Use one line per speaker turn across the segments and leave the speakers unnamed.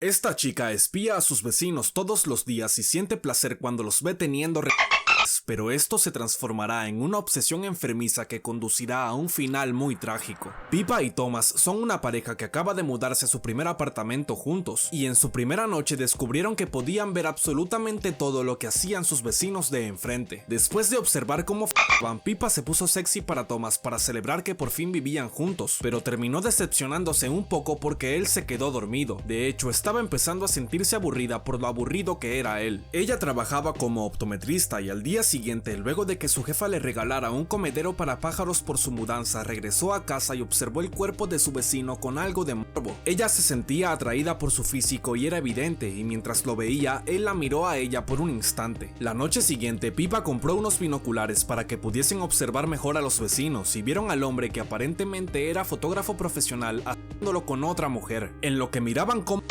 Esta chica espía a sus vecinos todos los días y siente placer cuando los ve teniendo pero esto se transformará en una obsesión enfermiza que conducirá a un final muy trágico. Pippa y Thomas son una pareja que acaba de mudarse a su primer apartamento juntos, y en su primera noche descubrieron que podían ver absolutamente todo lo que hacían sus vecinos de enfrente. Después de observar cómo Pippa se puso sexy para Thomas para celebrar que por fin vivían juntos, pero terminó decepcionándose un poco porque él se quedó dormido. De hecho, estaba empezando a sentirse aburrida por lo aburrido que era él. Ella trabajaba como optometrista y al día siguiente, luego de que su jefa le regalara un comedero para pájaros por su mudanza, regresó a casa y observó el cuerpo de su vecino con algo de morbo. Ella se sentía atraída por su físico y era evidente, y mientras lo veía, él la miró a ella por un instante. La noche siguiente, Pippa compró unos binoculares para que pudiesen observar mejor a los vecinos y vieron al hombre que aparentemente era fotógrafo profesional haciéndolo con otra mujer. En lo que miraban cómo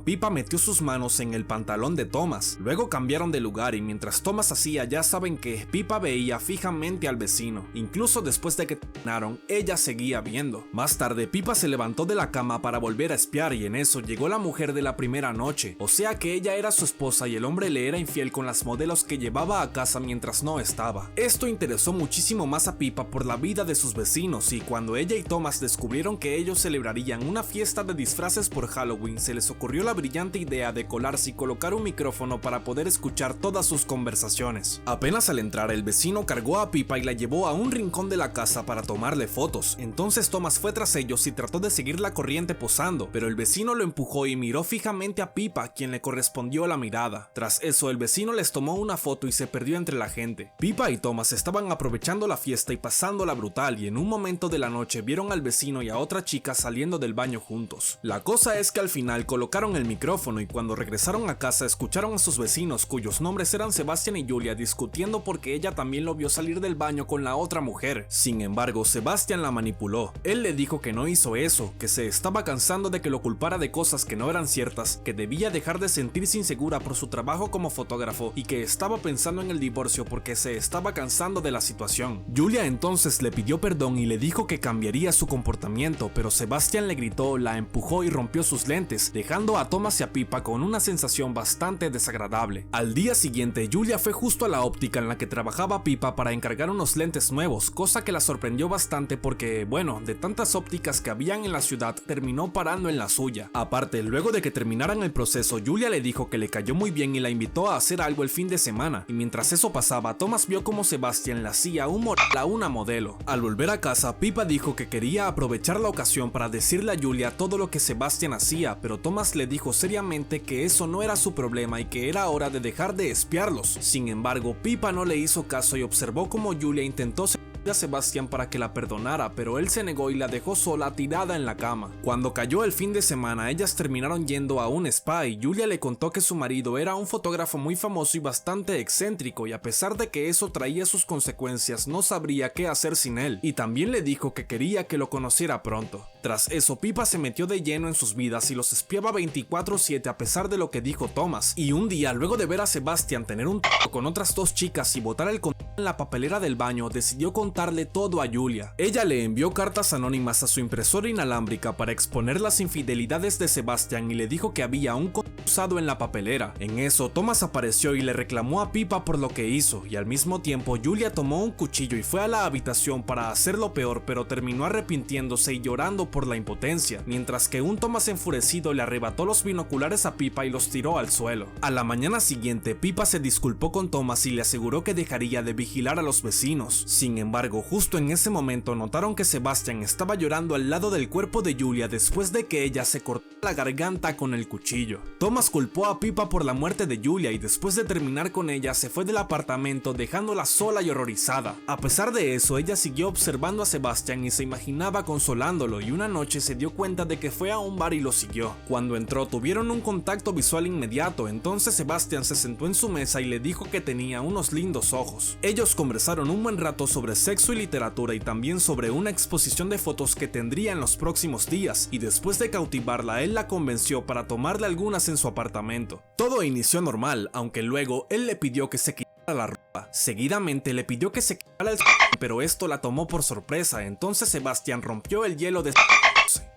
Pippa metió sus manos en el pantalón de Thomas. Luego cambiaron de lugar y mientras Thomas hacía, ya saben que Pippa veía fijamente al vecino. Incluso después de que terminaron, ella seguía viendo. Más tarde, Pippa se levantó de la cama para volver a espiar y en eso llegó la mujer de la primera noche. O sea que ella era su esposa y el hombre le era infiel con las modelos que llevaba a casa mientras no estaba. Esto interesó muchísimo más a Pippa por la vida de sus vecinos, y cuando ella y Thomas descubrieron que ellos celebrarían una fiesta de disfraces por Halloween, se les ocurrió la brillante idea de colarse y colocar un micrófono para poder escuchar todas sus conversaciones. Apenas al entrar, el vecino cargó a Pippa y la llevó a un rincón de la casa para tomarle fotos. Entonces Thomas fue tras ellos y trató de seguir la corriente posando, pero el vecino lo empujó y miró fijamente a Pippa, quien le correspondió la mirada. Tras eso, el vecino les tomó una foto y se perdió entre la gente. Pippa y Thomas estaban aprovechando la fiesta y pasándola brutal, y en un momento de la noche vieron al vecino y a otra chica saliendo del baño juntos. La cosa es que al final colocaron el micrófono y cuando regresaron a casa escucharon a sus vecinos, cuyos nombres eran Sebastian y Julia, discutiendo porque ella también lo vio salir del baño con la otra mujer. Sin embargo, Sebastian la manipuló. Él le dijo que no hizo eso, que se estaba cansando de que lo culpara de cosas que no eran ciertas, que debía dejar de sentirse insegura por su trabajo como fotógrafo y que estaba pensando en el divorcio porque se estaba cansando de la situación. Julia entonces le pidió perdón y le dijo que cambiaría su comportamiento, pero Sebastian le gritó, la empujó y rompió sus lentes, dejando a Thomas y a Pippa con una sensación bastante desagradable. Al día siguiente, Julia fue justo a la óptica en la que trabajaba Pippa para encargar unos lentes nuevos, cosa que la sorprendió bastante porque, bueno, de tantas ópticas que habían en la ciudad, terminó parando en la suya. Aparte, luego de que terminaran el proceso, Julia le dijo que le cayó muy bien y la invitó a hacer algo el fin de semana, y mientras eso pasaba, Thomas vio como Sebastian le hacía un moral a una modelo. Al volver a casa, Pippa dijo que quería aprovechar la ocasión para decirle a Julia todo lo que Sebastian hacía, pero Thomas le dijo seriamente que eso no era su problema y que era hora de dejar de espiarlos. Sin embargo, Pippa no le hizo caso y observó como Julia intentó a Sebastian para que la perdonara, pero él se negó y la dejó sola tirada en la cama. Cuando cayó el fin de semana, ellas terminaron yendo a un spa y Julia le contó que su marido era un fotógrafo muy famoso y bastante excéntrico, y a pesar de que eso traía sus consecuencias, no sabría qué hacer sin él, y también le dijo que quería que lo conociera pronto. Tras eso, Pippa se metió de lleno en sus vidas y los espiaba 24/7 a pesar de lo que dijo Thomas, y un día, luego de ver a Sebastian tener un con otras dos chicas y botar el condón en la papelera del baño, decidió contarle todo a Julia. Ella le envió cartas anónimas a su impresora inalámbrica para exponer las infidelidades de Sebastian y le dijo que había un condón usado en la papelera. En eso, Thomas apareció y le reclamó a Pippa por lo que hizo, y al mismo tiempo Julia tomó un cuchillo y fue a la habitación para hacerlo peor, pero terminó arrepintiéndose y llorando por la impotencia, mientras que un Thomas enfurecido le arrebató los binoculares a Pippa y los tiró al suelo. A la mañana siguiente, Pippa se disculpó con Thomas y le aseguró que dejaría de vigilar a los vecinos. Sin embargo, justo en ese momento notaron que Sebastian estaba llorando al lado del cuerpo de Julia después de que ella se cortó la garganta con el cuchillo. Thomas culpó a Pippa por la muerte de Julia y después de terminar con ella se fue del apartamento dejándola sola y horrorizada. A pesar de eso, ella siguió observando a Sebastian y se imaginaba consolándolo, y una noche se dio cuenta de que fue a un bar y lo siguió. Cuando entró, tuvieron un contacto visual inmediato, entonces Sebastian se sentó en su mesa y le dijo que tenía unos lindos ojos. Ellos conversaron un buen rato sobre sexo y literatura y también sobre una exposición de fotos que tendría en los próximos días, y después de cautivarla, él la convenció para tomarle algunas en su apartamento. Todo inició normal, aunque luego él le pidió que se quitara la ropa. Seguidamente le pidió que se quitara el pero esto la tomó por sorpresa, entonces Sebastian rompió el hielo de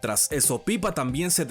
Tras eso, Pippa también se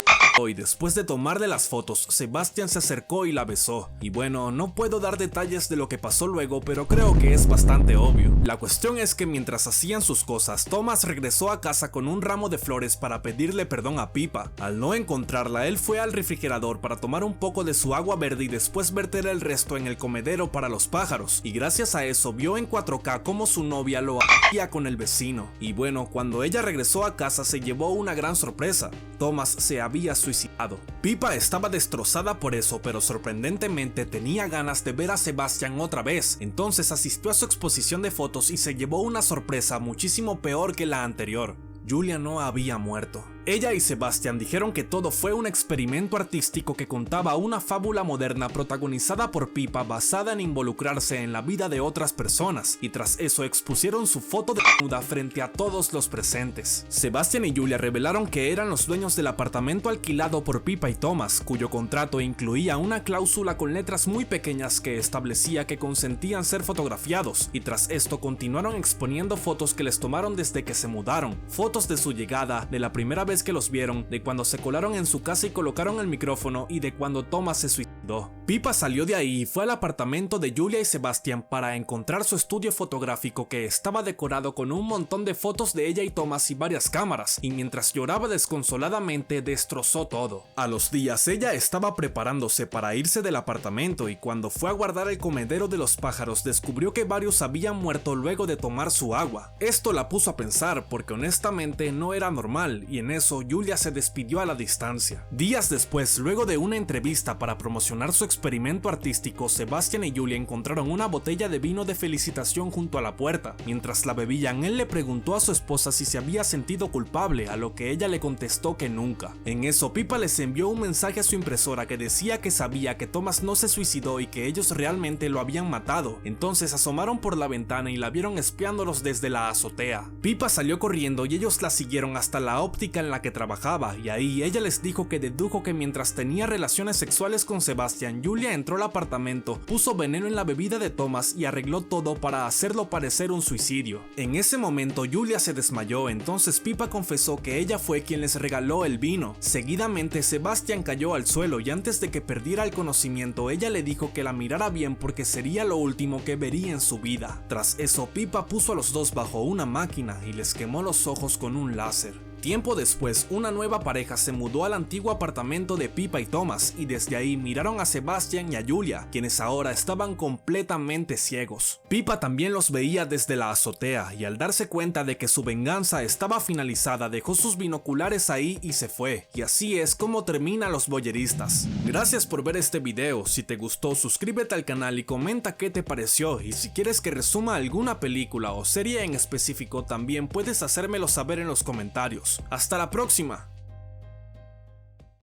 y después de tomarle las fotos, Sebastian se acercó y la besó. Y bueno, no puedo dar detalles de lo que pasó luego, pero creo que es bastante obvio. La cuestión es que mientras hacían sus cosas, Thomas regresó a casa con un ramo de flores para pedirle perdón a Pippa. Al no encontrarla, él fue al refrigerador para tomar un poco de su agua verde y después verter el resto en el comedero para los pájaros. Y gracias a eso vio en 4K cómo su novia lo hacía con el vecino. Y bueno, cuando ella regresó a casa se llevó una gran sorpresa. Thomas se había suicidado. Pippa estaba destrozada por eso, pero sorprendentemente tenía ganas de ver a Sebastian otra vez. Entonces asistió a su exposición de fotos y se llevó una sorpresa muchísimo peor que la anterior. Julia no había muerto. Ella y Sebastian dijeron que todo fue un experimento artístico que contaba una fábula moderna protagonizada por Pippa basada en involucrarse en la vida de otras personas, y tras eso expusieron su foto desnuda frente a todos los presentes. Sebastian y Julia revelaron que eran los dueños del apartamento alquilado por Pippa y Thomas, cuyo contrato incluía una cláusula con letras muy pequeñas que establecía que consentían ser fotografiados, y tras esto continuaron exponiendo fotos que les tomaron desde que se mudaron, fotos de su llegada, de la primera vez que los vieron, de cuando se colaron en su casa y colocaron el micrófono y de cuando Thomas se suicidó. Pippa salió de ahí y fue al apartamento de Julia y Sebastian para encontrar su estudio fotográfico que estaba decorado con un montón de fotos de ella y Thomas y varias cámaras, y mientras lloraba desconsoladamente destrozó todo. A los días ella estaba preparándose para irse del apartamento y cuando fue a guardar el comedero de los pájaros descubrió que varios habían muerto luego de tomar su agua. Esto la puso a pensar porque honestamente no era normal, y en eso Julia se despidió a la distancia. Días después, luego de una entrevista para promocionar su experimento artístico, Sebastian y Julia encontraron una botella de vino de felicitación junto a la puerta. Mientras la bebían, él le preguntó a su esposa si se había sentido culpable, a lo que ella le contestó que nunca. En eso, Pippa les envió un mensaje a su impresora que decía que sabía que Thomas no se suicidó y que ellos realmente lo habían matado. Entonces asomaron por la ventana y la vieron espiándolos desde la azotea. Pippa salió corriendo y ellos la siguieron hasta la óptica en la que trabajaba, y ahí ella les dijo que dedujo que mientras tenía relaciones sexuales con Sebastian, Julia entró al apartamento, puso veneno en la bebida de Thomas y arregló todo para hacerlo parecer un suicidio. En ese momento Julia se desmayó, entonces Pippa confesó que ella fue quien les regaló el vino. Seguidamente Sebastian cayó al suelo y antes de que perdiera el conocimiento ella le dijo que la mirara bien porque sería lo último que vería en su vida. Tras eso Pippa puso a los dos bajo una máquina y les quemó los ojos con un láser. Tiempo después, una nueva pareja se mudó al antiguo apartamento de Pippa y Thomas y desde ahí miraron a Sebastian y a Julia, quienes ahora estaban completamente ciegos. Pippa también los veía desde la azotea y al darse cuenta de que su venganza estaba finalizada dejó sus binoculares ahí y se fue. Y así es como termina Los Voyeristas. Gracias por ver este video, si te gustó suscríbete al canal y comenta qué te pareció, y si quieres que resuma alguna película o serie en específico también puedes hacérmelo saber en los comentarios. ¡Hasta la próxima!